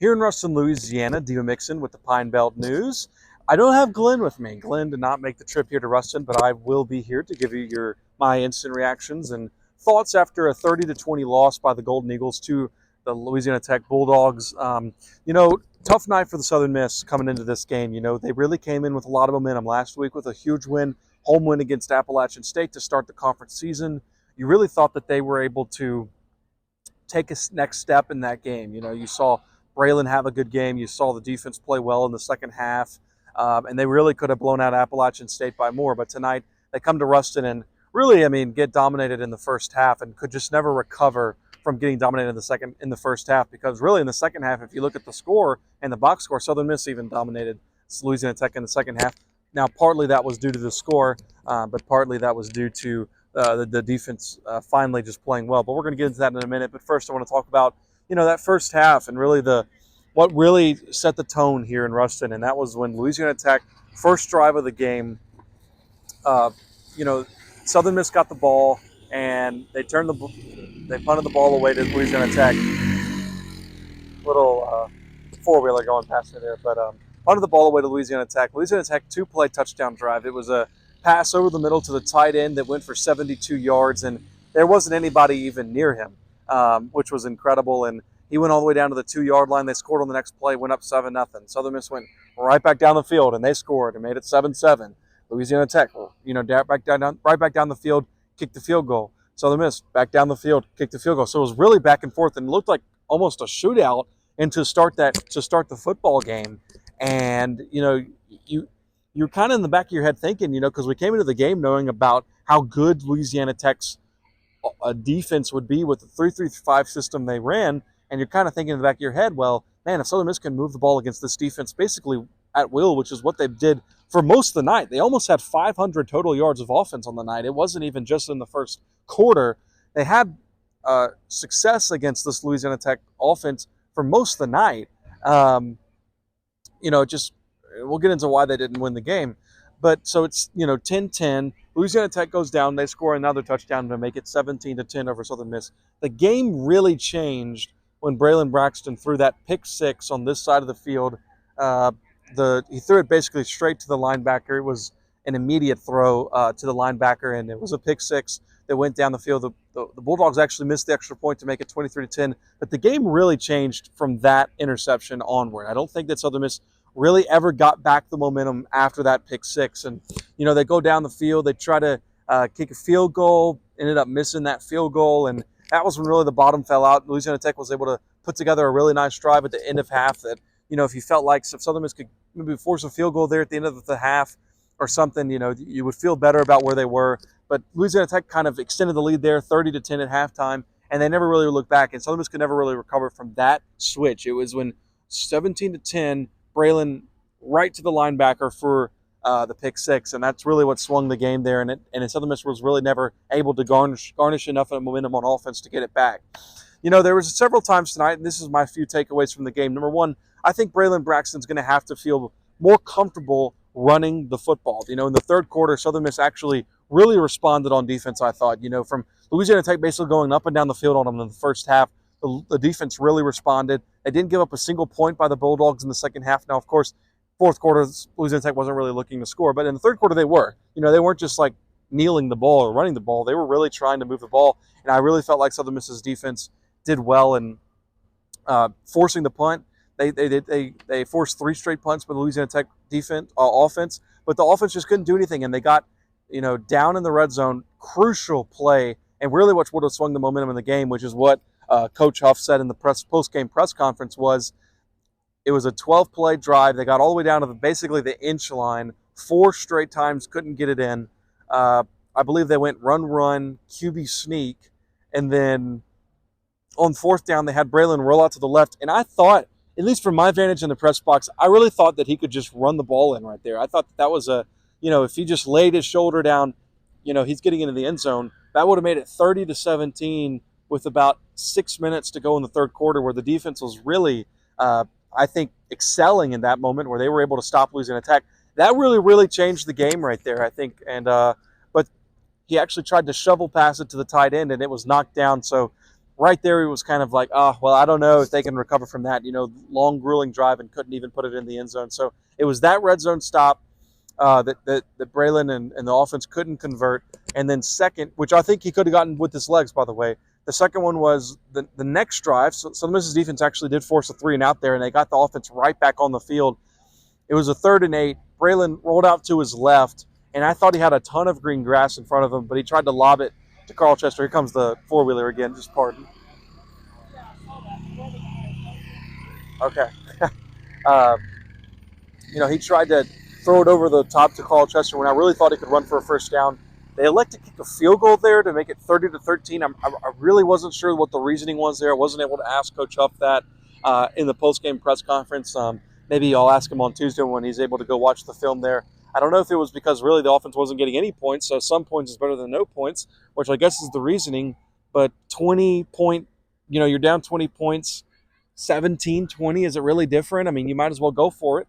Here in Ruston, Louisiana, Dima Mixon with the Pine Belt News. I don't have Glenn with me. Glenn did not make the trip here to Ruston, but I will be here to give you my instant reactions and thoughts after a 30-20 loss by the Golden Eagles to the Louisiana Tech Bulldogs. Tough night for the Southern Miss coming into this game. They really came in with a lot of momentum last week with a huge win, home win against Appalachian State to start the conference season. You really thought that they were able to take a next step in that game. You saw Braylon have a good game. You saw the defense play well in the second half, and they really could have blown out Appalachian State by more. But tonight they come to Ruston and really, get dominated in the first half and could just never recover from getting dominated in the first half, because really in the second half, if you look at the score and the box score, Southern Miss even dominated Louisiana Tech in the second half. Now, partly that was due to the score, but partly that was due to the defense finally just playing well. But we're going to get into that in a minute. But first, I want to talk about that first half and really what really set the tone here in Ruston, and that was when Louisiana Tech, first drive of the game, Southern Miss got the ball and they punted the ball away to Louisiana Tech. Little four-wheeler going past me there, but punted the ball away to Louisiana Tech. Louisiana Tech two-play touchdown drive. It was a pass over the middle to the tight end that went for 72 yards, and there wasn't anybody even near him, which was incredible. And he went all the way down to the 2-yard line. They scored on the next play, went up 7-0. Southern Miss went right back down the field, and they scored and made it 7-7. Louisiana Tech, right back down the field, kicked the field goal. Southern Miss back down the field, kicked the field goal. So it was really back and forth, and it looked like almost a shootout and to start the football game. And you're kind of in the back of your head thinking, because we came into the game knowing about how good Louisiana Tech's defense would be with the 3-3-5 system they ran, and you're kind of thinking in the back of your head, well, man, if Southern Miss can move the ball against this defense basically at will, which is what they did for most of the night. They almost had 500 total yards of offense on the night. It wasn't even just in the first quarter. They had success against this Louisiana Tech offense for most of the night. We'll get into why they didn't win the game. But so it's, 10-10. Louisiana Tech goes down. They score another touchdown to make it 17-10 over Southern Miss. The game really changed when Braylon Braxton threw that pick six on this side of the field. He threw it basically straight to the linebacker. It was an immediate throw to the linebacker, and it was a pick six that went down the field. The Bulldogs actually missed the extra point to make it 23-10. But the game really changed from that interception onward. I don't think that Southern Miss really ever got back the momentum after that pick six. And, they go down the field. They try to kick a field goal, ended up missing that field goal. And that was when really the bottom fell out. Louisiana Tech was able to put together a really nice drive at the end of half that, if you felt like if Southern Miss could maybe force a field goal there at the end of the half or something, you would feel better about where they were. But Louisiana Tech kind of extended the lead there, 30-10 at halftime, and they never really looked back. And Southern Miss could never really recover from that switch. It was when 17-10, Braylon right to the linebacker for the pick six, and that's really what swung the game there. And Southern Miss was really never able to garnish enough of momentum on offense to get it back. There was several times tonight, and this is my few takeaways from the game. Number one, I think Braylon Braxton's going to have to feel more comfortable running the football. In the third quarter, Southern Miss actually really responded on defense, I thought. From Louisiana Tech basically going up and down the field on them in the first half, the defense really responded. They didn't give up a single point by the Bulldogs in the second half. Now, of course, fourth quarter, Louisiana Tech wasn't really looking to score, but in the third quarter they were. They weren't just like kneeling the ball or running the ball. They were really trying to move the ball, and I really felt like Southern Miss's defense did well in forcing the punt. They forced 3 straight punts by the Louisiana Tech offense, but the offense just couldn't do anything, and they got down in the red zone, crucial play, and really what would have swung the momentum in the game, which is what Coach Huff said in the post-game press conference was it was a 12-play drive. They got all the way down to basically the inch line, 4 straight times, couldn't get it in. I believe they went run, QB sneak, and then on fourth down they had Braylon roll out to the left, and I thought, at least from my vantage in the press box, I really thought that he could just run the ball in right there. I thought that was if he just laid his shoulder down, he's getting into the end zone. That would have made it 30-17 with about 6 minutes to go in the third quarter, where the defense was really, I think, excelling in that moment where they were able to stop Louisiana Tech. That really, really changed the game right there, I think. And but he actually tried to shovel pass it to the tight end, and it was knocked down. So right there, he was kind of like, oh, well, I don't know if they can recover from that. Long, grueling drive and couldn't even put it in the end zone. So it was that red zone stop that Braylon and the offense couldn't convert. And then second, which I think he could have gotten with his legs, by the way, the second one was the next drive. So the Mississippi defense actually did force a 3-and-out there, and they got the offense right back on the field. It was a 3rd and 8. Braylon rolled out to his left, and I thought he had a ton of green grass in front of him, but he tried to lob it to Carl Chester. Here comes the four-wheeler again. Just pardon. Okay. uh, he tried to throw it over the top to Carl Chester when I really thought he could run for a first down. They elected to kick a field goal there to make it 30-13. I really wasn't sure what the reasoning was there. I wasn't able to ask Coach Huff that in the post-game press conference. Maybe I'll ask him on Tuesday when he's able to go watch the film there. I don't know if it was because really the offense wasn't getting any points, so some points is better than no points, which I guess is the reasoning. But 20-point, you're down 20 points, 17-20, is it really different? I mean, you might as well go for it.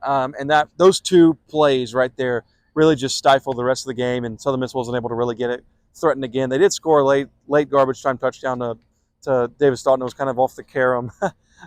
And those two plays right there really just stifled the rest of the game, and Southern Miss wasn't able to really get it threatened again. They did score a late garbage time touchdown to Davis Dalton. It was kind of off the carom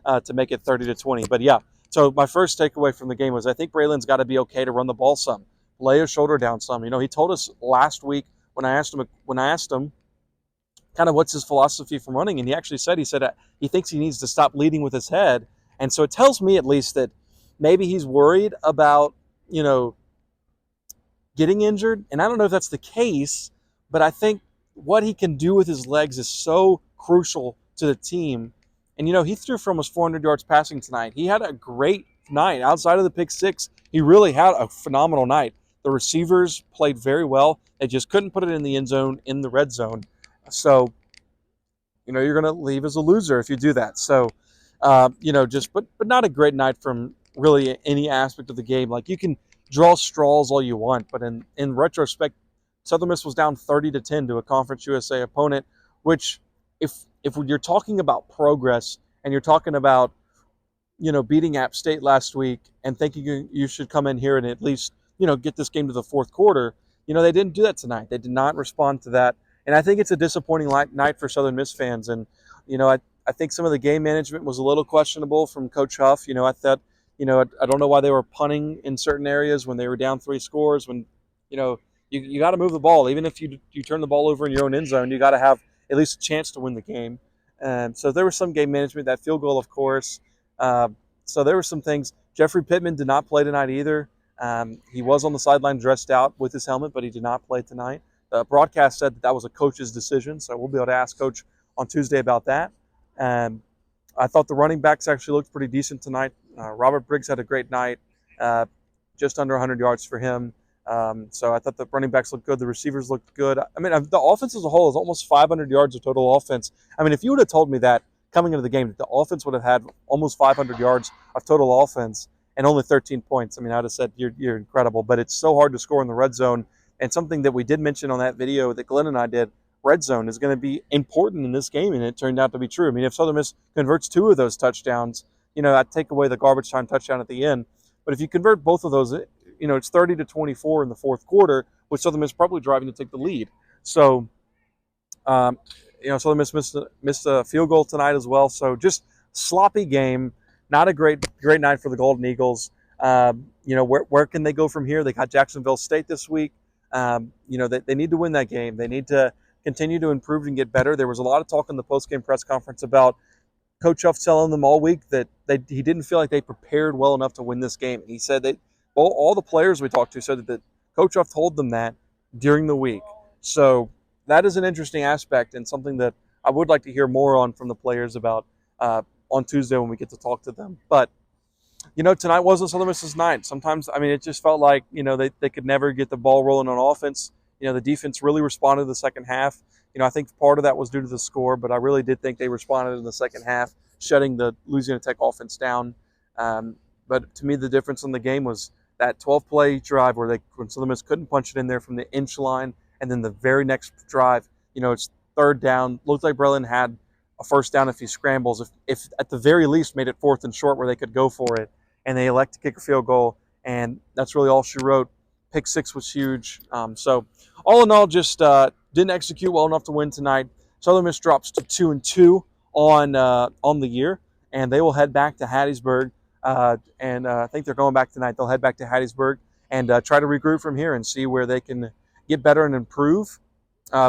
to make it 30-20. But yeah, so my first takeaway from the game was I think Braylon's got to be okay to run the ball some, lay his shoulder down some. He told us last week when I asked him kind of what's his philosophy from running, and he actually said he thinks he needs to stop leading with his head, and so it tells me at least that maybe he's worried about getting injured, and I don't know if that's the case, but I think what he can do with his legs is so crucial to the team. And he threw for almost 400 yards passing tonight. He had a great night. Outside of the pick six, he really had a phenomenal night. The receivers played very well. They just couldn't put it in the end zone, in the red zone. So, you're going to leave as a loser if you do that. So, but not a great night from really any aspect of the game. Like, you can draw straws all you want, but in retrospect, Southern Miss was down 30-10 to a Conference USA opponent, which if you're talking about progress and you're talking about beating App State last week and thinking you should come in here and at least get this game to the fourth quarter, they didn't do that tonight. They did not respond to that, and I think it's a disappointing night for Southern Miss fans. And I think some of the game management was a little questionable from Coach Huff. I thought I don't know why they were punting in certain areas when they were down 3 scores. When you got to move the ball, even if you turn the ball over in your own end zone, you got to have at least a chance to win the game. And so there was some game management. That field goal, of course. So there were some things. Jeffrey Pittman did not play tonight either. He was on the sideline dressed out with his helmet, but he did not play tonight. The broadcast said that was a coach's decision, so we'll be able to ask Coach on Tuesday about that. I thought the running backs actually looked pretty decent tonight. Robert Briggs had a great night, just under 100 yards for him. So I thought the running backs looked good. The receivers looked good. I mean, the offense as a whole is almost 500 yards of total offense. I mean, if you would have told me that coming into the game, that the offense would have had almost 500 yards of total offense and only 13 points, I mean, I'd have said you're incredible. But it's so hard to score in the red zone. And something that we did mention on that video that Glenn and I did, red zone is going to be important in this game, and it turned out to be true. I mean, if Southern Miss converts 2 of those touchdowns, I'd take away the garbage time touchdown at the end. But if you convert both of those, it's 30-24 in the fourth quarter, with Southern Miss probably driving to take the lead. So, Southern Miss missed a field goal tonight as well. So just sloppy game, not a great night for the Golden Eagles. Where can they go from here? They got Jacksonville State this week. They need to win that game. They need to continue to improve and get better. There was a lot of talk in the post-game press conference about Coach Huff telling them all week that he didn't feel like they prepared well enough to win this game. He said that all the players we talked to said that Coach Huff told them that during the week. So that is an interesting aspect and something that I would like to hear more on from the players about on Tuesday when we get to talk to them. But, tonight wasn't Southern Miss's night. Sometimes, I mean, it just felt like, they could never get the ball rolling on offense. The defense really responded in the second half. I think part of that was due to the score, but I really did think they responded in the second half, shutting the Louisiana Tech offense down. But to me, the difference in the game was that 12-play drive when Southern Miss couldn't punch it in there from the inch line, and then the very next drive, it's third down. Looked like Braylon had a first down if he scrambles, if at the very least made it 4th and short where they could go for it, and they elect to kick a field goal, and that's really all she wrote. Pick 6 was huge. So all in all, just didn't execute well enough to win tonight. Southern Miss drops to 2-2 on the year, and they will head back to Hattiesburg. I think they're going back tonight. They'll head back to Hattiesburg and try to regroup from here and see where they can get better and improve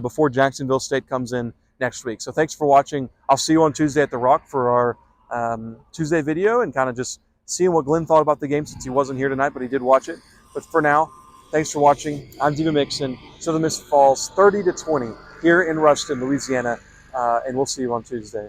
before Jacksonville State comes in next week. So thanks for watching. I'll see you on Tuesday at the Rock for our Tuesday video and kind of just seeing what Glenn thought about the game since he wasn't here tonight, but he did watch it. But for now, thanks for watching. I'm Dima Mixon. Southern Miss falls 30-20 here in Ruston, Louisiana, and we'll see you on Tuesday.